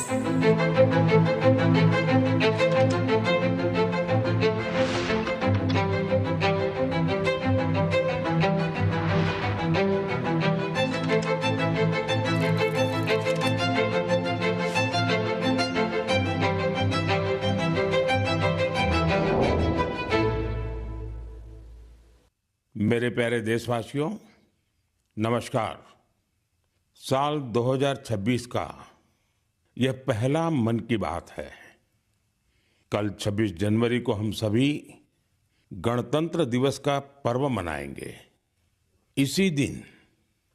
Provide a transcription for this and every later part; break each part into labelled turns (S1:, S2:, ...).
S1: मेरे प्यारे देशवासियों, नमस्कार। साल 2026 का यह पहला मन की बात है। कल 26 जनवरी को हम सभी गणतंत्र दिवस का पर्व मनाएंगे। इसी दिन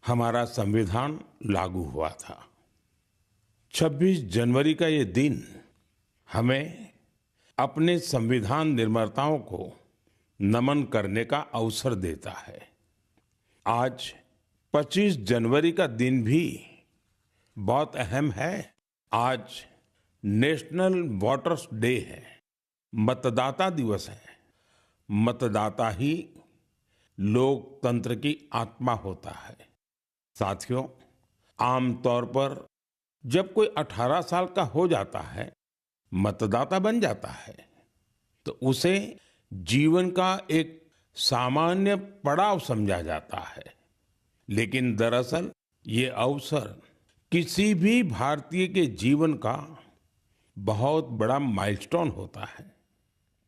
S1: हमारा संविधान लागू हुआ था। 26 जनवरी का ये दिन हमें अपने संविधान निर्माताओं को नमन करने का अवसर देता है। आज 25 जनवरी का दिन भी बहुत अहम है। आज नेशनल वोटर्स डे है, मतदाता दिवस है। मतदाता ही लोकतंत्र की आत्मा होता है। साथियों, आमतौर पर जब कोई 18 साल का हो जाता है, मतदाता बन जाता है, तो उसे जीवन का एक सामान्य पड़ाव समझा जाता है। लेकिन दरअसल ये अवसर किसी भी भारतीय के जीवन का बहुत बड़ा माइलस्टोन होता है।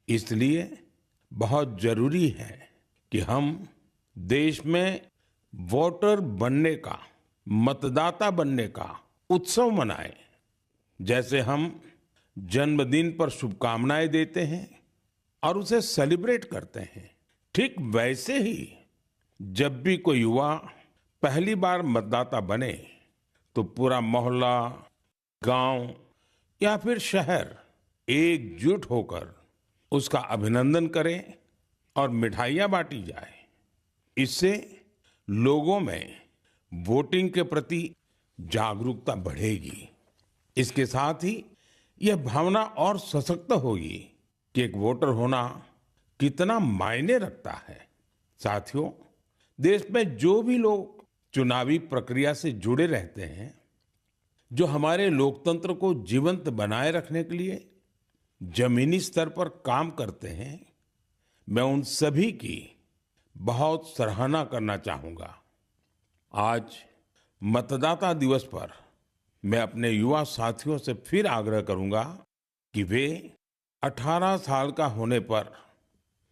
S1: इसलिए बहुत जरूरी है कि हम देश में वोटर बनने का, मतदाता बनने का उत्सव मनाएं। जैसे हम जन्मदिन पर शुभकामनाएं देते हैं और उसे सेलिब्रेट करते हैं, ठीक वैसे ही जब भी कोई युवा पहली बार मतदाता बने तो पूरा मोहल्ला, गांव या फिर शहर एकजुट होकर उसका अभिनंदन करें और मिठाइयां बांटी जाए। इससे लोगों में वोटिंग के प्रति जागरूकता बढ़ेगी। इसके साथ ही यह भावना और सशक्त होगी कि एक वोटर होना कितना मायने रखता है। साथियों, देश में जो भी लोग चुनावी प्रक्रिया से जुड़े रहते हैं, जो हमारे लोकतंत्र को जीवंत बनाए रखने के लिए जमीनी स्तर पर काम करते हैं, मैं उन सभी की बहुत सराहना करना चाहूंगा। आज मतदाता दिवस पर मैं अपने युवा साथियों से फिर आग्रह करूंगा कि वे 18 साल का होने पर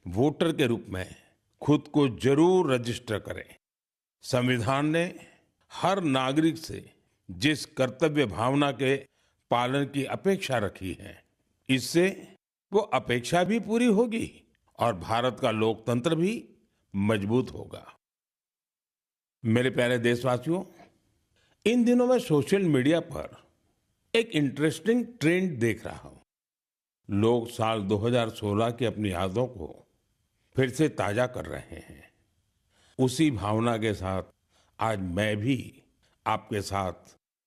S1: वोटर के रूप में खुद को जरूर रजिस्टर करें। संविधान ने हर नागरिक से जिस कर्तव्य भावना के पालन की अपेक्षा रखी है, इससे वो अपेक्षा भी पूरी होगी और भारत का लोकतंत्र भी मजबूत होगा। मेरे प्यारे देशवासियों, इन दिनों मैं सोशल मीडिया पर एक इंटरेस्टिंग ट्रेंड देख रहा हूं। लोग साल 2016 की अपनी यादों को फिर से ताजा कर रहे हैं। उसी भावना के साथ आज मैं भी आपके साथ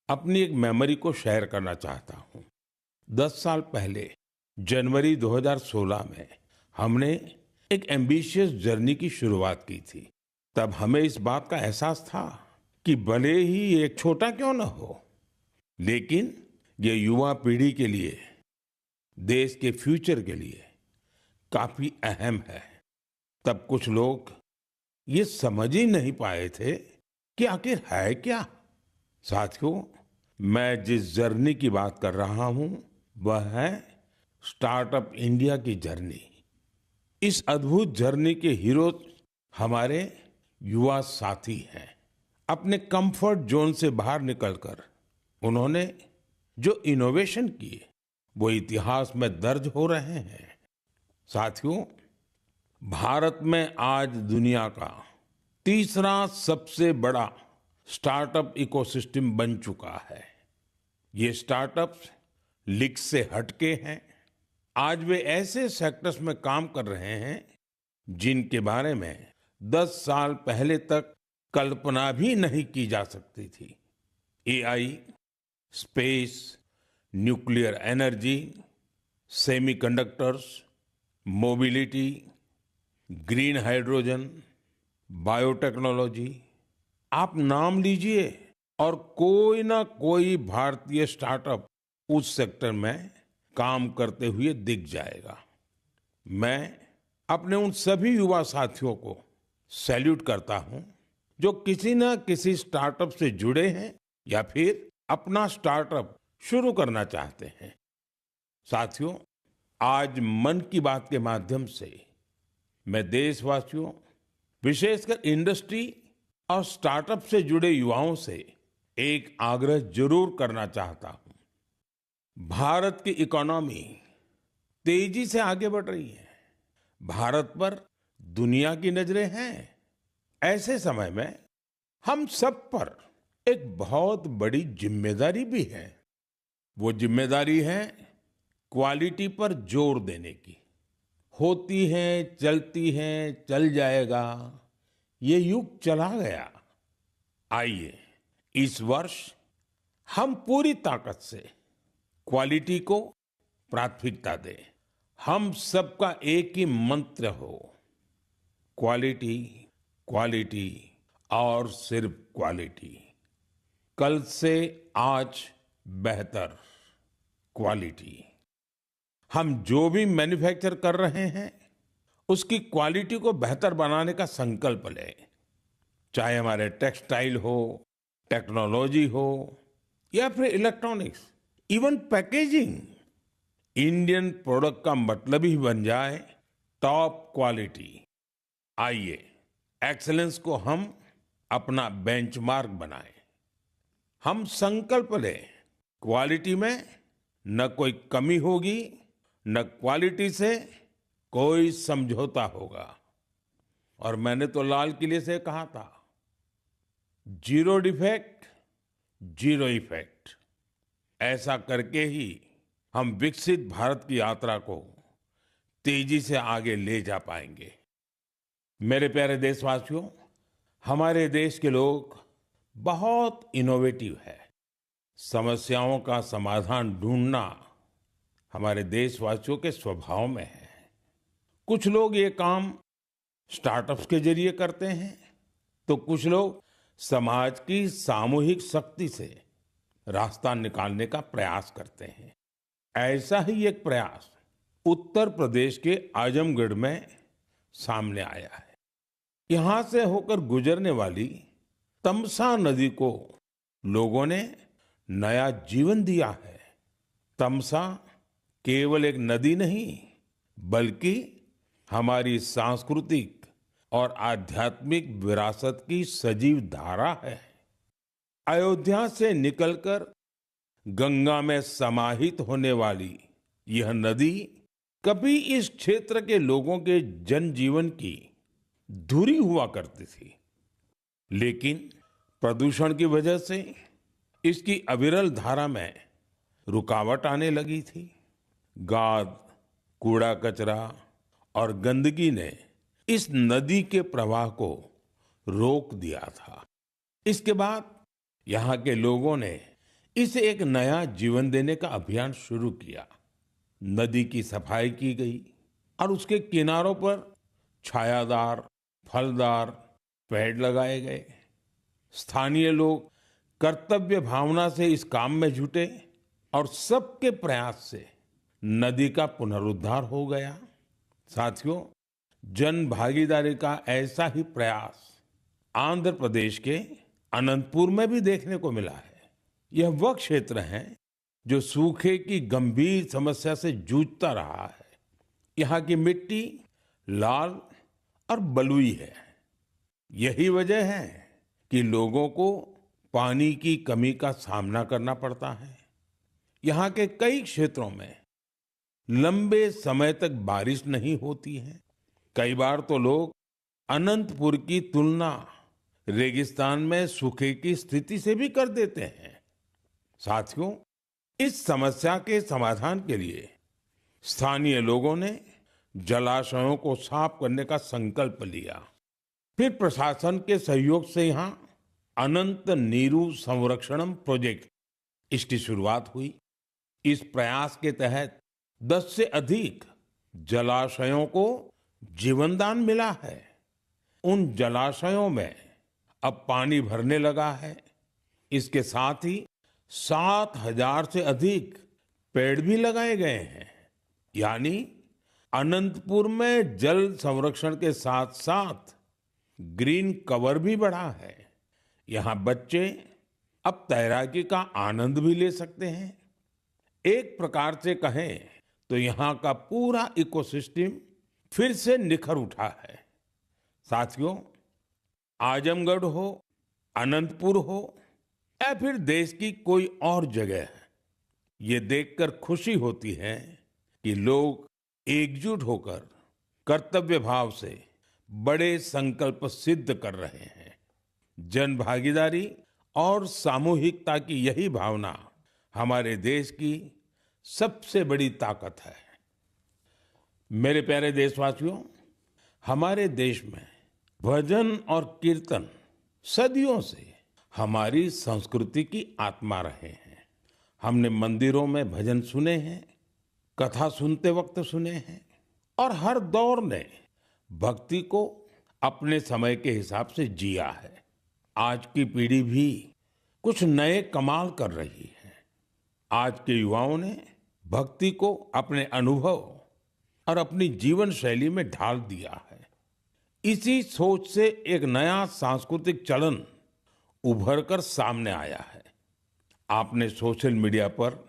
S1: अपनी एक मेमोरी को शेयर करना चाहता हूं। 10 साल पहले जनवरी 2016 में हमने एक एम्बिशियस जर्नी की शुरुआत की थी। तब हमें इस बात का एहसास था कि भले ही एक छोटा क्यों न हो, लेकिन ये युवा पीढ़ी के लिए, देश के फ्यूचर के लिए काफी अहम है। तब कुछ लोग ये समझ ही नहीं पाए थे कि आखिर है क्या। साथियों, मैं जिस जर्नी की बात कर रहा हूं वह है स्टार्टअप इंडिया की जर्नी। इस अद्भुत जर्नी के हीरो हमारे युवा साथी हैं। अपने कंफर्ट जोन से बाहर निकलकर उन्होंने जो इनोवेशन किए वो इतिहास में दर्ज हो रहे हैं। साथियों, भारत में आज दुनिया का तीसरा सबसे बड़ा स्टार्टअप इकोसिस्टम बन चुका है। ये स्टार्टअप्स लीग से हटके हैं। आज वे ऐसे सेक्टर्स में काम कर रहे हैं जिनके बारे में 10 साल पहले तक कल्पना भी नहीं की जा सकती थी। AI, space, nuclear energy, semiconductors, mobility, green hydrogen, biotechnology, आप नाम लीजिए और कोई ना कोई भारतीय स्टार्टअप उस सेक्टर में काम करते हुए दिख जाएगा। मैं अपने उन सभी युवा साथियों को सैल्यूट करता हूं जो किसी न किसी स्टार्टअप से जुड़े हैं या फिर अपना स्टार्टअप शुरू करना चाहते हैं। साथियों, आज मन की बात के माध्यम से मैं देशवासियों, विशेषकर इंडस्ट्री और स्टार्टअप से जुड़े युवाओं से एक आग्रह जरूर करना चाहता हूं। भारत की इकोनॉमी तेजी से आगे बढ़ रही है। भारत पर दुनिया की नजरें हैं। ऐसे समय में हम सब पर एक बहुत बड़ी जिम्मेदारी भी है। वो जिम्मेदारी है क्वालिटी पर जोर देने की। होती है, चलती है, चल जाएगा, ये युग चला गया। आइए इस वर्ष हम पूरी ताकत से क्वालिटी को प्राथमिकता दें। हम सबका एक ही मंत्र हो, क्वालिटी, क्वालिटी और सिर्फ क्वालिटी। कल से आज बेहतर क्वालिटी। हम जो भी मैन्युफैक्चर कर रहे हैं उसकी क्वालिटी को बेहतर बनाने का संकल्प लें। चाहे हमारे टेक्सटाइल हो, टेक्नोलॉजी हो या फिर electronics, even packaging. Indian product का मतलब ही बन जाए टॉप क्वालिटी। आइए एक्सीलेंस को हम अपना बेंचमार्क बनाएं। हम संकल्प लें, क्वालिटी में न कोई कमी होगी, न क्वालिटी से कोई समझौता होगा। और मैंने तो लाल किले से कहा था, जीरो डिफेक्ट, जीरो इफेक्ट। ऐसा करके ही हम विकसित भारत की यात्रा को तेजी से आगे ले जा पाएंगे। मेरे प्यारे देशवासियों, हमारे देश के लोग बहुत इनोवेटिव है। समस्याओं का समाधान ढूंढना हमारे देशवासियों के स्वभाव में है। कुछ लोग ये काम स्टार्टअप्स के जरिए करते हैं, तो कुछ लोग समाज की सामूहिक शक्ति से रास्ता निकालने का प्रयास करते हैं। ऐसा ही एक प्रयास उत्तर प्रदेश के आजमगढ़ में सामने आया है। यहां से होकर गुजरने वाली तमसा नदी को लोगों ने नया जीवन दिया है। तमसा केवल एक नदी नहीं, बल्कि हमारी सांस्कृतिक और आध्यात्मिक विरासत की सजीव धारा है। अयोध्या से निकलकर गंगा में समाहित होने वाली यह नदी कभी इस क्षेत्र के लोगों के जनजीवन की धुरी हुआ करती थी, लेकिन प्रदूषण की वजह से इसकी अविरल धारा में रुकावट आने लगी थी। गाद, कूड़ा कचरा और गंदगी ने इस नदी के प्रवाह को रोक दिया था। इसके बाद यहाँ के लोगों ने इसे एक नया जीवन देने का अभियान शुरू किया। नदी की सफाई की गई और उसके किनारों पर छायादार, फलदार पेड़ लगाए गए। स्थानीय लोग कर्तव्य भावना से इस काम में जुटे और सबके प्रयास से नदी का पुनरुद्धार हो गया। साथियों, जन भागीदारी का ऐसा ही प्रयास आंध्र प्रदेश के अनंतपुर में भी देखने को मिला है। यह वह क्षेत्र है जो सूखे की गंभीर समस्या से जूझता रहा है। यहाँ की मिट्टी लाल और बलुई है। यही वजह है कि लोगों को पानी की कमी का सामना करना पड़ता है। यहाँ के कई क्षेत्रों में लंबे समय तक बारिश नहीं होती है। कई बार तो लोग अनंतपुर की तुलना रेगिस्तान में सूखे की स्थिति से भी कर देते हैं। साथियों, इस समस्या के समाधान के लिए स्थानीय लोगों ने जलाशयों को साफ करने का संकल्प लिया। फिर प्रशासन के सहयोग से यहाँ अनंत नीरू संरक्षणम प्रोजेक्ट, इसकी शुरुआत हुई। इस प्रयास के तहत 10 से अधिक जलाशयों को जीवनदान मिला है। उन जलाशयों में अब पानी भरने लगा है। इसके साथ ही 7,000 से अधिक पेड़ भी लगाए गए हैं। यानी अनंतपुर में जल संरक्षण के साथ साथ ग्रीन कवर भी बढ़ा है। यहाँ बच्चे अब तैराकी का आनंद भी ले सकते हैं। एक प्रकार से कहें तो यहाँ का पूरा इकोसिस्टम फिर से निखर उठा है। साथियों, आजमगढ़ हो, अनंतपुर हो या फिर देश की कोई और जगह, ये देखकर खुशी होती है कि लोग एकजुट होकर कर्तव्य भाव से बड़े संकल्प सिद्ध कर रहे हैं। जन भागीदारी और सामूहिकता की यही भावना हमारे देश की सबसे बड़ी ताकत है। मेरे प्यारे देशवासियों, हमारे देश में भजन और कीर्तन सदियों से हमारी संस्कृति की आत्मा रहे हैं। हमने मंदिरों में भजन सुने हैं, कथा सुनते वक्त सुने हैं और हर दौर ने भक्ति को अपने समय के हिसाब से जिया है। आज की पीढ़ी भी कुछ नए कमाल कर रही है। आज के युवाओं ने भक्ति को अपने अनुभव और अपनी जीवन शैली में ढाल दिया है। इसी सोच से एक नया सांस्कृतिक चलन उभर कर सामने आया है। आपने सोशल मीडिया पर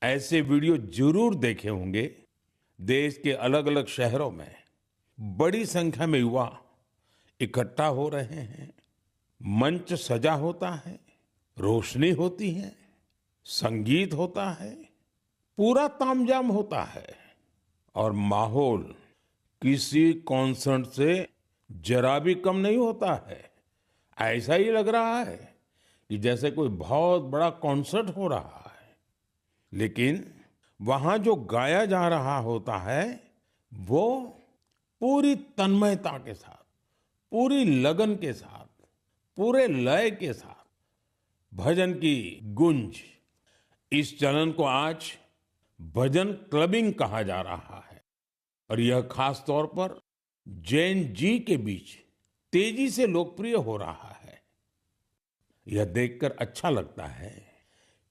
S1: ऐसे वीडियो जरूर देखे होंगे। देश के अलग अलग शहरों में बड़ी संख्या में युवा इकट्ठा हो रहे हैं। मंच सजा होता है, रोशनी होती है, संगीत होता है, पूरा तामझाम होता है और माहौल किसी कॉन्सर्ट से जरा भी कम नहीं होता है। ऐसा ही लग रहा है कि जैसे कोई बहुत बड़ा कॉन्सर्ट हो रहा है। लेकिन वहां जो गाया जा रहा होता है वो पूरी तन्मयता के साथ, पूरी लगन के साथ, पूरे लय के साथ, भजन की गूंज। इस चलन को आज भजन क्लबिंग कहा जा रहा है और यह खास तौर पर जैन जी के बीच तेजी से लोकप्रिय हो रहा है। यह देखकर अच्छा लगता है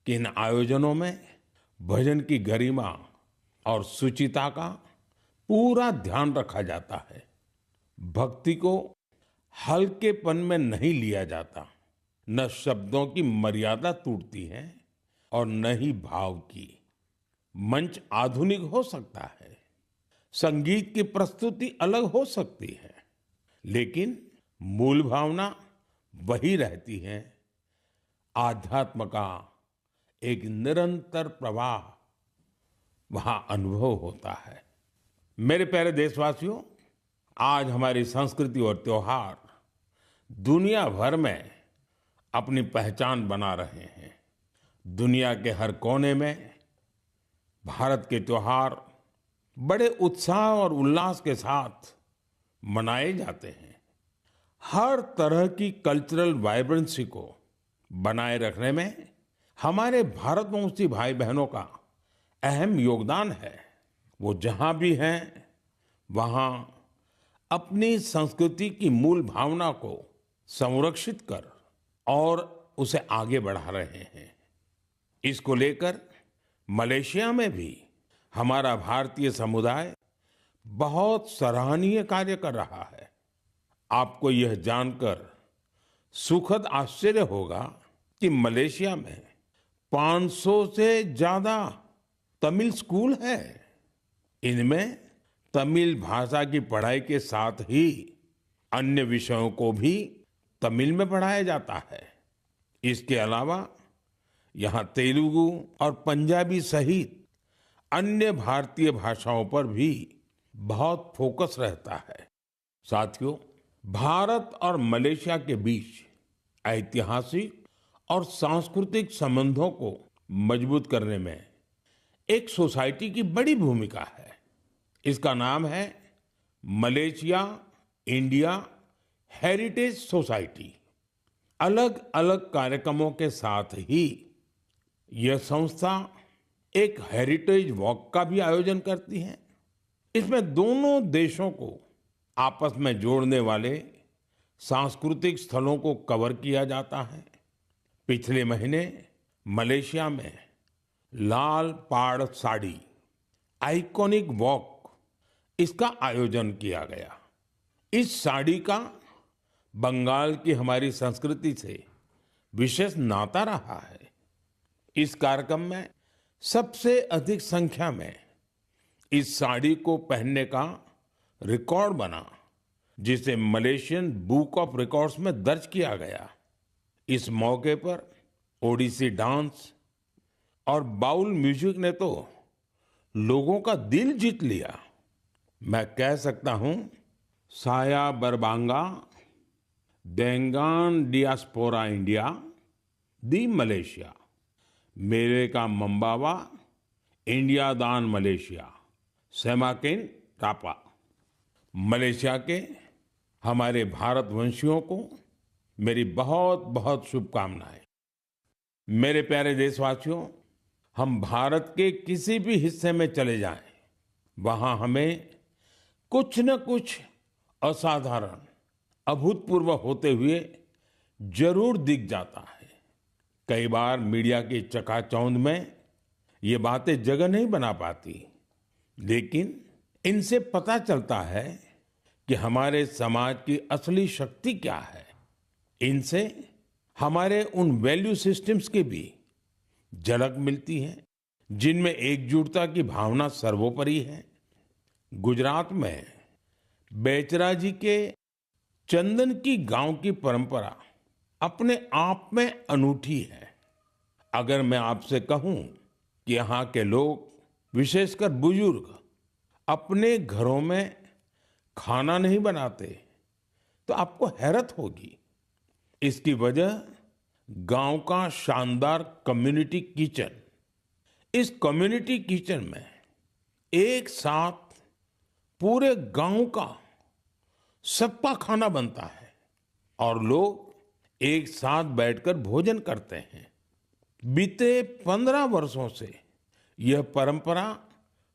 S1: कि इन आयोजनों में भजन की गरिमा और सुचिता का पूरा ध्यान रखा जाता है। भक्ति को हल्केपन में नहीं लिया जाता। न शब्दों की मर्यादा टूटती है और न ही भाव की। मंच आधुनिक हो सकता है, संगीत की प्रस्तुति अलग हो सकती है, लेकिन मूल भावना वही रहती है। आध्यात्म का एक निरंतर प्रवाह वहां अनुभव होता है। मेरे प्यारे देशवासियों, आज हमारी संस्कृति और त्योहार दुनिया भर में अपनी पहचान बना रहे हैं। दुनिया के हर कोने में भारत के त्योहार बड़े उत्साह और उल्लास के साथ मनाए जाते हैं। हर तरह की कल्चरल वाइब्रेंसी को बनाए रखने में हमारे भारतवंशी भाई बहनों का अहम योगदान है। वो जहां भी हैं वहां अपनी संस्कृति की मूल भावना को संरक्षित कर और उसे आगे बढ़ा रहे हैं। इसको लेकर मलेशिया में भी हमारा भारतीय समुदाय बहुत सराहनीय कार्य कर रहा है। आपको यह जानकर सुखद आश्चर्य होगा कि मलेशिया में 500 से ज्यादा तमिल स्कूल है। इनमें तमिल भाषा की पढ़ाई के साथ ही अन्य विषयों को भी तमिल में पढ़ाया जाता है। इसके अलावा यहाँ तेलुगु और पंजाबी सहित अन्य भारतीय भाषाओं पर भी बहुत फोकस रहता है। साथियों, भारत और मलेशिया के बीच ऐतिहासिक और सांस्कृतिक संबंधों को मजबूत करने में एक सोसाइटी की बड़ी भूमिका है। इसका नाम है मलेशिया इंडिया हेरिटेज सोसाइटी। अलग अलग कार्यक्रमों के साथ ही यह संस्था एक हेरिटेज वॉक का भी आयोजन करती है। इसमें दोनों देशों को आपस में जोड़ने वाले सांस्कृतिक स्थलों को कवर किया जाता है। पिछले महीने मलेशिया में लाल पाड़ साड़ी आइकॉनिक वॉक इसका आयोजन किया गया। इस साड़ी का बंगाल की हमारी संस्कृति से विशेष नाता रहा है। इस कार्यक्रम में सबसे अधिक संख्या में इस साड़ी को पहनने का रिकॉर्ड बना, जिसे मलेशियन बुक ऑफ रिकॉर्ड्स में दर्ज किया गया। इस मौके पर ओडिसी डांस और बाउल म्यूजिक ने तो लोगों का दिल जीत लिया। मैं कह सकता हूं, साया बरबांगा देंगान डियास्पोरा इंडिया दी मलेशिया, मेरे का मंबावा इंडिया दान मलेशिया, सेमाकिन टापा। मलेशिया के हमारे भारतवंशियों को मेरी बहुत बहुत शुभकामनाएं। मेरे प्यारे देशवासियों, हम भारत के किसी भी हिस्से में चले जाएं, वहां हमें कुछ न कुछ असाधारण, अभूतपूर्व होते हुए जरूर दिख जाता है। कई बार मीडिया की चकाचौंध में ये बातें जगह नहीं बना पाती, लेकिन इनसे पता चलता है कि हमारे समाज की असली शक्ति क्या है। इनसे हमारे उन वैल्यू सिस्टम्स की भी झलक मिलती है जिनमें एकजुटता की भावना सर्वोपरि है। गुजरात में बेचरा जी के चंदन की गांव की परंपरा अपने आप में अनूठी है। अगर मैं आपसे कहूं कि यहाँ के लोग, विशेषकर बुजुर्ग, अपने घरों में खाना नहीं बनाते, तो आपको हैरत होगी। इसकी वजह गांव का शानदार कम्युनिटी किचन। इस कम्युनिटी किचन में एक साथ पूरे गांव का सबका खाना बनता है और लोग एक साथ बैठकर भोजन करते हैं। बीते 15 वर्षों से यह परंपरा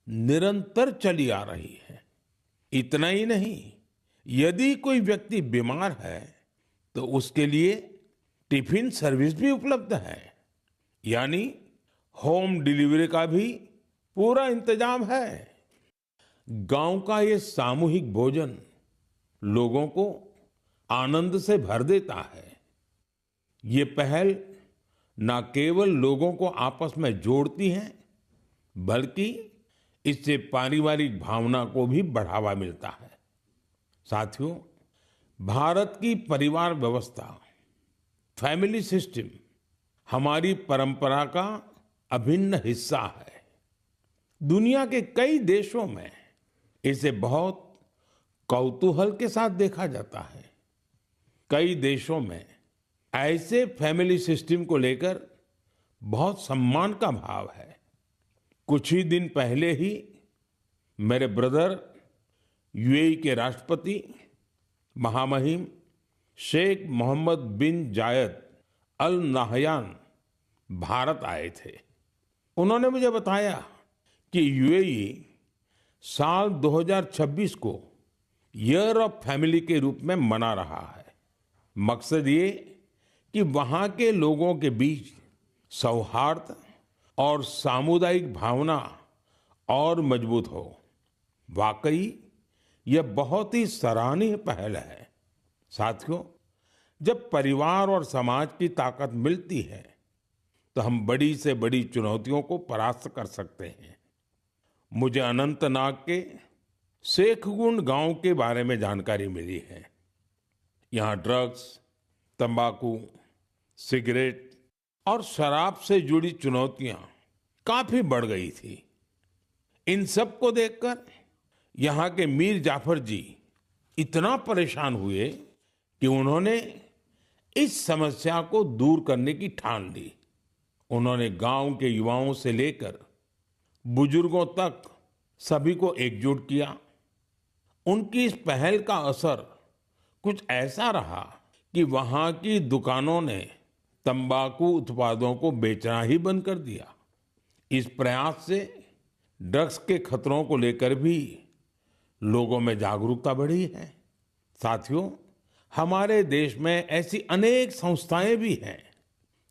S1: निरंतर चली आ रही है। इतना ही नहीं, यदि कोई व्यक्ति बीमार है तो उसके लिए टिफिन सर्विस भी उपलब्ध है, यानी होम डिलीवरी का भी पूरा इंतजाम है। गांव का ये सामूहिक भोजन लोगों को आनंद से भर देता है। ये पहल न केवल लोगों को आपस में जोड़ती है, बल्कि इससे पारिवारिक भावना को भी बढ़ावा मिलता है। साथियों, भारत की परिवार व्यवस्था, फैमिली सिस्टम हमारी परंपरा का अभिन्न हिस्सा है। दुनिया के कई देशों में इसे बहुत कौतूहल के साथ देखा जाता है। कई देशों में ऐसे फैमिली सिस्टम को लेकर बहुत सम्मान का भाव है। कुछ ही दिन पहले ही मेरे ब्रदर यूएई के राष्ट्रपति महामहिम शेख मोहम्मद बिन जायद अल नाहयान भारत आए थे। उन्होंने मुझे बताया कि यूएई साल 2026 को ईयर ऑफ फैमिली के रूप में मना रहा है। मकसद ये कि वहाँ के लोगों के बीच सौहार्द और सामुदायिक भावना और मजबूत हो। वाकई यह बहुत ही सराहनीय पहल है। साथियों, जब परिवार और समाज की ताकत मिलती है तो हम बड़ी से बड़ी चुनौतियों को परास्त कर सकते हैं। मुझे अनंतनाग के शेखगुंड गांव के बारे में जानकारी मिली है। यहाँ ड्रग्स, तंबाकू, सिगरेट और शराब से जुड़ी चुनौतियां काफी बढ़ गई थी। इन सब को देखकर यहाँ के मीर जाफर जी इतना परेशान हुए कि उन्होंने इस समस्या को दूर करने की ठान ली। उन्होंने गांव के युवाओं से लेकर बुजुर्गों तक सभी को एकजुट किया। उनकी इस पहल का असर कुछ ऐसा रहा कि वहां की दुकानों ने तंबाकू उत्पादों को बेचना ही बंद कर दिया। इस प्रयास से ड्रग्स के खतरों को लेकर भी लोगों में जागरूकता बढ़ी है। साथियों, हमारे देश में ऐसी अनेक संस्थाएं भी हैं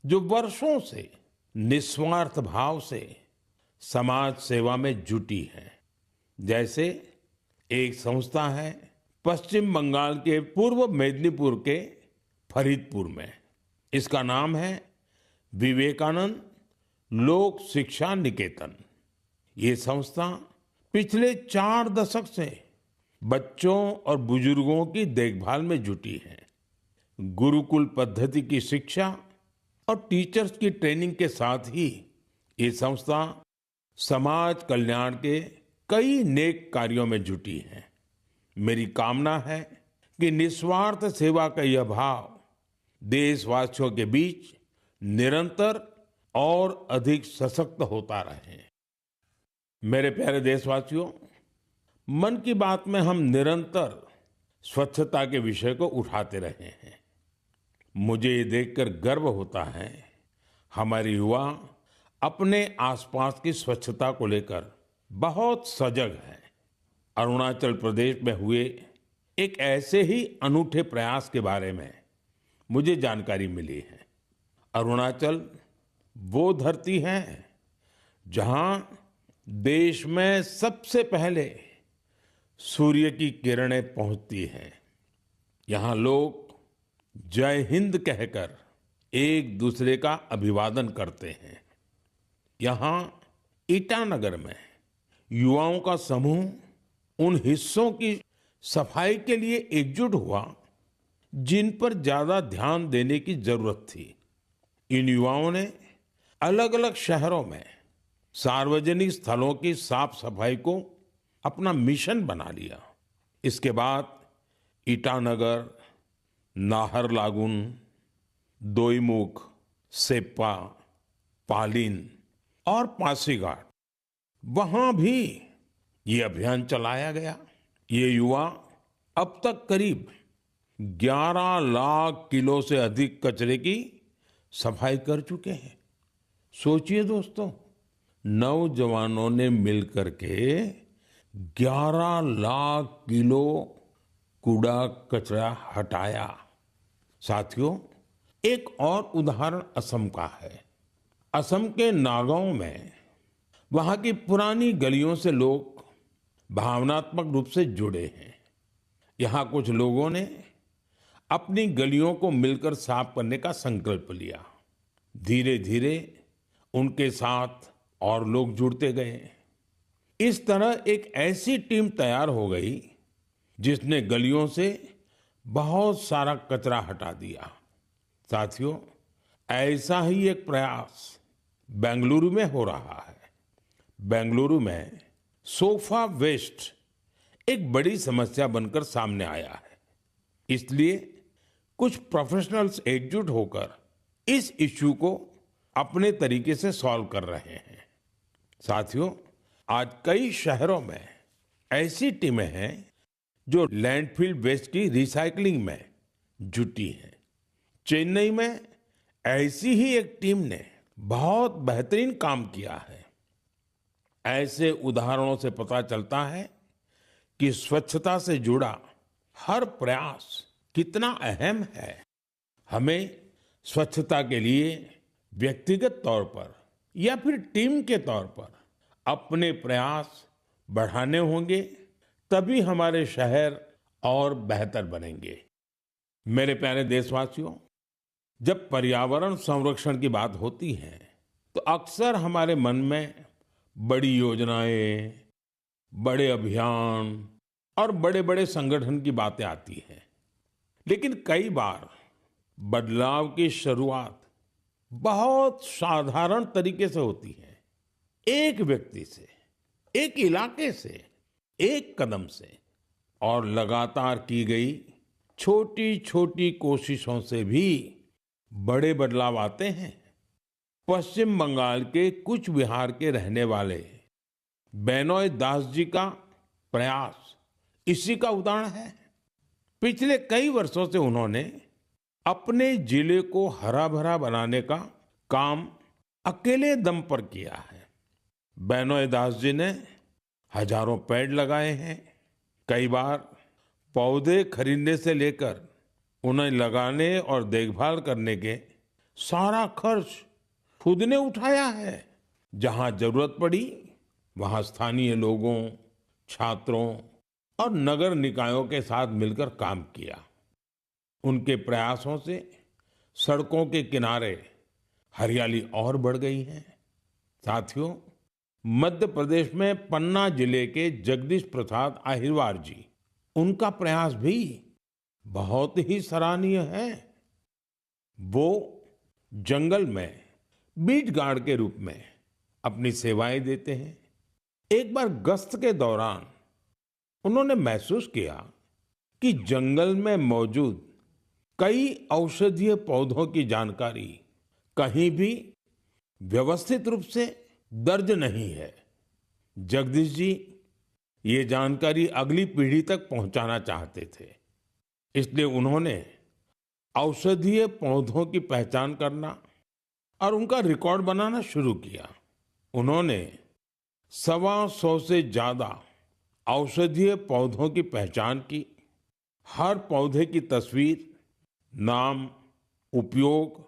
S1: जो वर्षों से निस्वार्थ भाव से समाज सेवा में जुटी हैं। जैसे एक संस्था है पश्चिम बंगाल के पूर्व मेदिनीपुर के फरीदपुर में। इसका नाम है विवेकानंद लोक शिक्षा निकेतन। ये संस्था पिछले 4 दशक से बच्चों और बुजुर्गों की देखभाल में जुटी है। गुरुकुल पद्धति की शिक्षा और टीचर्स की ट्रेनिंग के साथ ही ये संस्था समाज कल्याण के कई नेक कार्यों में जुटी है। मेरी कामना है कि निस्वार्थ सेवा का यह भाव देशवासियों के बीच निरंतर और अधिक सशक्त होता रहे। मेरे प्यारे देशवासियों, मन की बात में हम निरंतर स्वच्छता के विषय को उठाते रहे हैं। मुझे ये देखकर गर्व होता है हमारे युवा अपने आसपास की स्वच्छता को लेकर बहुत सजग हैं। अरुणाचल प्रदेश में हुए एक ऐसे ही अनूठे प्रयास के बारे में मुझे जानकारी मिली है। अरुणाचल वो धरती है जहां देश में सबसे पहले सूर्य की किरणें पहुंचती हैं। यहाँ लोग जय हिंद कहकर एक दूसरे का अभिवादन करते हैं। यहाँ ईटानगर में युवाओं का समूह उन हिस्सों की सफाई के लिए एकजुट हुआ जिन पर ज्यादा ध्यान देने की जरूरत थी। इन युवाओं ने अलग अलग शहरों में सार्वजनिक स्थलों की साफ सफाई को अपना मिशन बना लिया। इसके बाद ईटानगर, नाहरलागुन, दोईमुख, सेप्पा, पालिन और पासीघाट, वहां भी ये अभियान चलाया गया। ये युवा अब तक करीब 11 लाख किलो से अधिक कचरे की सफाई कर चुके हैं। सोचिए दोस्तों, नौजवानों ने मिलकर के 11 लाख किलो कूड़ा कचरा हटाया। साथियों, एक और उदाहरण असम का है। असम के नागांव में वहां की पुरानी गलियों से लोग भावनात्मक रूप से जुड़े हैं। यहाँ कुछ लोगों ने अपनी गलियों को मिलकर साफ करने का संकल्प लिया। धीरे धीरे उनके साथ और लोग जुड़ते गए। इस तरह एक ऐसी टीम तैयार हो गई जिसने गलियों से बहुत सारा कचरा हटा दिया। साथियों, ऐसा ही एक प्रयास बेंगलुरु में हो रहा है। बेंगलुरु में सोफा वेस्ट एक बड़ी समस्या बनकर सामने आया है। इसलिए कुछ प्रोफेशनल्स एकजुट होकर इस इश्यू को अपने तरीके से सॉल्व कर रहे हैं। साथियों, आज कई शहरों में ऐसी टीमें हैं जो लैंडफिल वेस्ट की रिसाइकलिंग में जुटी हैं। चेन्नई में ऐसी ही एक टीम ने बहुत बेहतरीन काम किया है। ऐसे उदाहरणों से पता चलता है कि स्वच्छता से जुड़ा हर प्रयास कितना अहम है। हमें स्वच्छता के लिए व्यक्तिगत तौर पर या फिर टीम के तौर पर अपने प्रयास बढ़ाने होंगे, तभी हमारे शहर और बेहतर बनेंगे। मेरे प्यारे देशवासियों, जब पर्यावरण संरक्षण की बात होती है तो अक्सर हमारे मन में बड़ी योजनाएं, बड़े अभियान और बड़े बड़े संगठन की बातें आती हैं। लेकिन कई बार बदलाव की शुरुआत बहुत साधारण तरीके से होती है। एक व्यक्ति से, एक इलाके से, एक कदम से, और लगातार की गई छोटी छोटी कोशिशों से भी बड़े बदलाव आते हैं। पश्चिम बंगाल के कूच बिहार के रहने वाले बेनोय दास जी का प्रयास इसी का उदाहरण है। पिछले कई वर्षों से उन्होंने अपने जिले को हरा भरा बनाने का काम अकेले दम पर किया है। बेनोय दास जी ने हजारों पेड़ लगाए हैं। कई बार पौधे खरीदने से लेकर उन्हें लगाने और देखभाल करने के सारा खर्च खुद ने उठाया है। जहां जरूरत पड़ी वहां स्थानीय लोगों, छात्रों और नगर निकायों के साथ मिलकर काम किया। उनके प्रयासों से सड़कों के किनारे हरियाली और बढ़ गई है। साथियों, मध्य प्रदेश में पन्ना जिले के जगदीश प्रसाद आहिरवार जी, उनका प्रयास भी बहुत ही सराहनीय है। वो जंगल में बीट गार्ड के रूप में अपनी सेवाएं देते हैं। एक बार गश्त के दौरान उन्होंने महसूस किया कि जंगल में मौजूद कई औषधीय पौधों की जानकारी कहीं भी व्यवस्थित रूप से दर्ज नहीं है। जगदीश जी ये जानकारी अगली पीढ़ी तक पहुंचाना चाहते थे। इसलिए उन्होंने औषधीय पौधों की पहचान करना और उनका रिकॉर्ड बनाना शुरू किया। उन्होंने 125 से ज्यादा औषधीय पौधों की पहचान की। हर पौधे की तस्वीर, नाम, उपयोग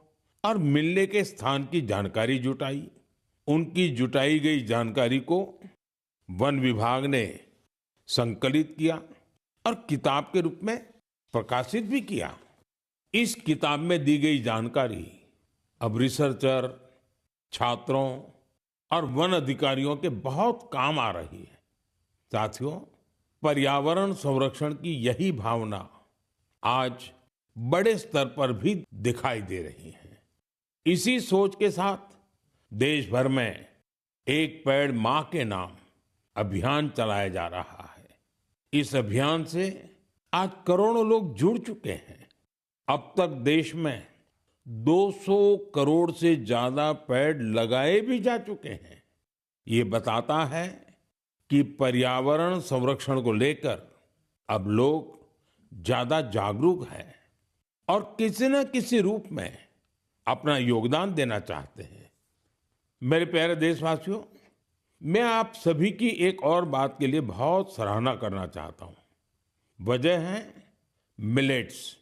S1: और मिलने के स्थान की जानकारी जुटाई। उनकी जुटाई गई जानकारी को वन विभाग ने संकलित किया और किताब के रूप में प्रकाशित भी किया। इस किताब में दी गई जानकारी अब रिसर्चर, छात्रों और वन अधिकारियों के बहुत काम आ रही है। साथियों, पर्यावरण संरक्षण की यही भावना आज बड़े स्तर पर भी दिखाई दे रही है। इसी सोच के साथ देश भर में एक पेड़ मां के नाम अभियान चलाया जा रहा है। इस अभियान से आज करोड़ों लोग जुड़ चुके हैं। अब तक देश में 200 करोड़ से ज्यादा पेड़ लगाए भी जा चुके हैं। ये बताता है कि पर्यावरण संरक्षण को लेकर अब लोग ज्यादा जागरूक हैं और किसी न किसी रूप में अपना योगदान देना चाहते हैं। मेरे प्यारे देशवासियों, मैं आप सभी की एक और बात के लिए बहुत सराहना करना चाहता हूं। वजह है मिलेट्स,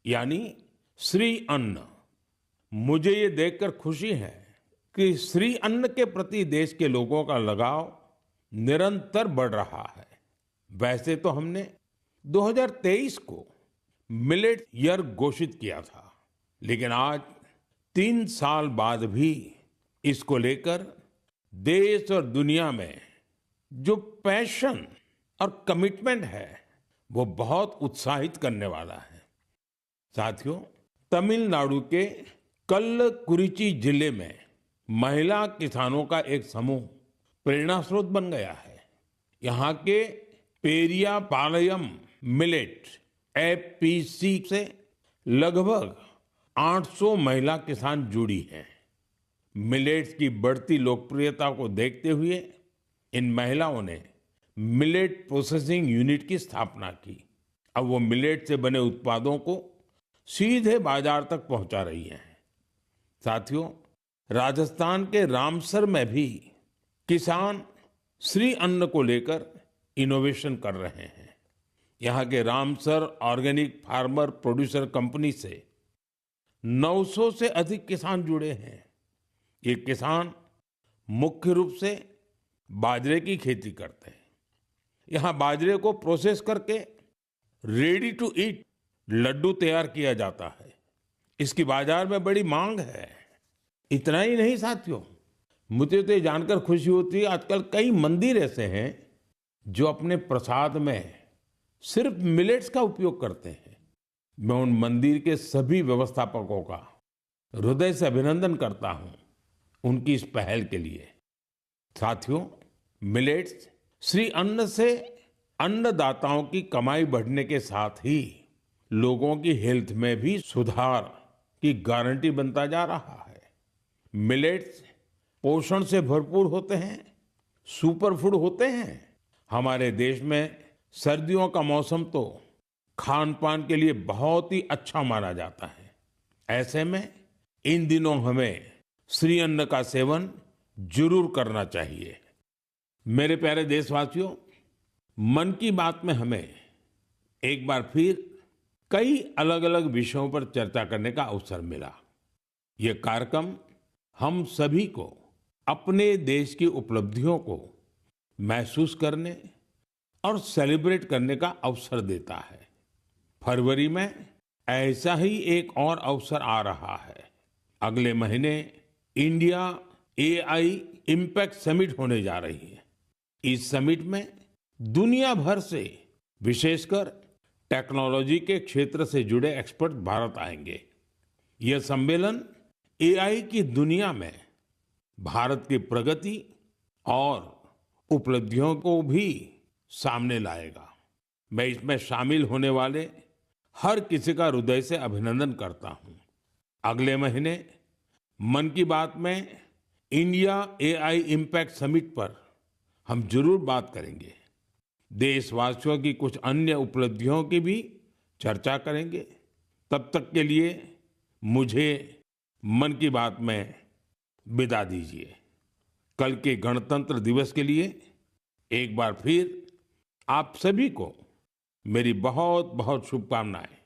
S1: यानी श्री अन्न। मुझे ये देखकर खुशी है कि श्री अन्न के प्रति देश के लोगों का लगाव निरंतर बढ़ रहा है। वैसे तो हमने 2023 को मिलेट ईयर घोषित किया था, लेकिन आज 3 साल बाद भी इसको लेकर देश और दुनिया में जो पैशन और कमिटमेंट है वो बहुत उत्साहित करने वाला है। साथियों, तमिलनाडु के कल्लकुरिची जिले में महिला किसानों का एक समूह प्रेरणा स्रोत बन गया है। यहाँ के पेरिया पालयम मिलेट एफपीसी से लगभग 800 महिला किसान जुड़ी हैं। मिलेट्स की बढ़ती लोकप्रियता को देखते हुए इन महिलाओं ने मिलेट प्रोसेसिंग यूनिट की स्थापना की। अब वो मिलेट से बने उत्पादों को सीधे बाजार तक पहुंचा रही हैं। साथियों, राजस्थान के रामसर में भी किसान श्री अन्न को लेकर इनोवेशन कर रहे हैं। यहाँ के Ramsar organic farmer producer company से 900 से अधिक किसान जुड़े हैं। ये किसान मुख्य रूप से बाजरे की खेती करते हैं। यहाँ बाजरे को प्रोसेस करके रेडी टू ईट लड्डू तैयार किया जाता है। इसकी बाजार में बड़ी मांग है। इतना ही नहीं साथियों, मुझे तो ये जानकर खुशी होती है आजकल कई मंदिर ऐसे हैं जो अपने प्रसाद में सिर्फ मिलेट्स का उपयोग करते हैं। मैं उन मंदिर के सभी व्यवस्थापकों का हृदय से अभिनंदन करता हूं उनकी इस पहल के लिए। साथियों, मिलेट्स श्री अन्न से अन्नदाताओं की कमाई बढ़ने के साथ ही लोगों की हेल्थ में भी सुधार की गारंटी बनता जा रहा है। मिलेट्स पोषण से भरपूर होते हैं, सुपर फूड होते हैं। हमारे देश में सर्दियों का मौसम तो खान पान के लिए बहुत ही अच्छा माना जाता है। ऐसे में इन दिनों हमें श्री अन्न का सेवन जरूर करना चाहिए। मेरे प्यारे देशवासियों, मन की बात में हमें एक बार फिर कई अलग अलग विषयों पर चर्चा करने का अवसर मिला। ये कार्यक्रम हम सभी को अपने देश की उपलब्धियों को महसूस करने और सेलिब्रेट करने का अवसर देता है। फरवरी में ऐसा ही एक और अवसर आ रहा है। अगले महीने इंडिया एआई इम्पैक्ट समिट होने जा रही है। इस समिट में दुनिया भर से, विशेषकर टेक्नोलॉजी के क्षेत्र से जुड़े एक्सपर्ट भारत आएंगे। यह सम्मेलन एआई की दुनिया में भारत की प्रगति और उपलब्धियों को भी सामने लाएगा। मैं इसमें शामिल होने वाले हर किसी का हृदय से अभिनंदन करता हूं। अगले महीने मन की बात में इंडिया एआई इम्पैक्ट समिट पर हम जरूर बात करेंगे। देशवासियों की कुछ अन्य उपलब्धियों की भी चर्चा करेंगे। तब तक के लिए मुझे मन की बात में विदा दीजिए। कल के गणतंत्र दिवस के लिए एक बार फिर आप सभी को मेरी बहुत बहुत शुभकामनाएं।